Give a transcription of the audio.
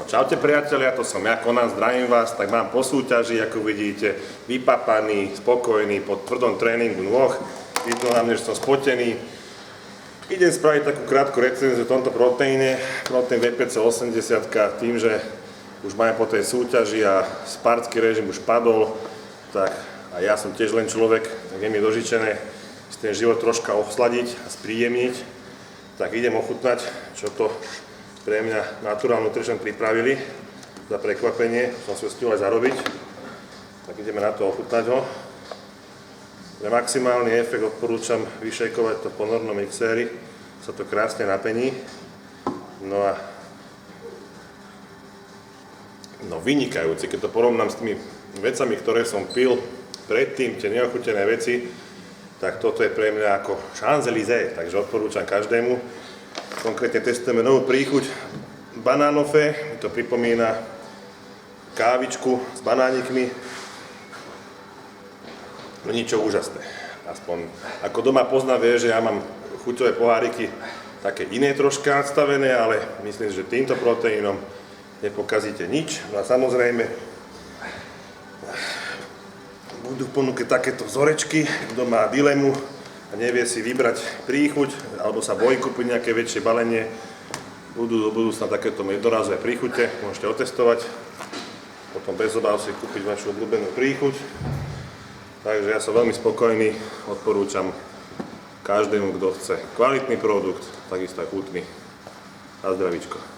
Čaute priatelia, to som ja, Conan, zdravím vás. Tak mám po súťaži, ako vidíte, vypapaný, spokojný, po tvrdom tréningu nôh. Vidno na mne, že som spotený. Idem spraviť takú krátku recenziu o tomto proteíne, proteín VPC 80, tým, že už máme po tej súťaži a spartský režim už padol, tak a ja som tiež len človek, tak je mi dožičené si ten život troška ochladiť a spríjemniť. Tak idem ochutnať, čo to pre mňa Natural Nutrition pripravili. Za prekvapenie som si ho stihol aj zarobiť. Tak ideme na to ochutnať ho. Pre maximálny efekt odporúčam vyšejkovať to po ponornom mixéri. Sa to krásne napení. No a vynikajúci, keď to porovnám s tými vecami, ktoré som pil predtým, tie neochutené veci, tak toto je pre mňa ako Champs-Élysées, takže odporúčam každému. Konkrétne testujeme novú príchuť Bananofe, mi to pripomína kávičku s banánikmi. No niečo úžasné, aspoň ako doma pozná, vie, že ja mám chuťové poháriky také iné troška nadstavené, ale myslím, že týmto proteínom nepokazíte nič. No a samozrejme budú ponúkať takéto vzorečky, kto má dilemu a nevie si vybrať príchuť, alebo sa bojí kúpiť nejaké väčšie balenie, budú do budúcna takéto jednorazové príchute, môžete otestovať, potom bez obáv si kúpiť vašu obľúbenú príchuť. Takže ja som veľmi spokojný, odporúčam každému, kto chce kvalitný produkt, takisto aj chutný. A zdravíčko.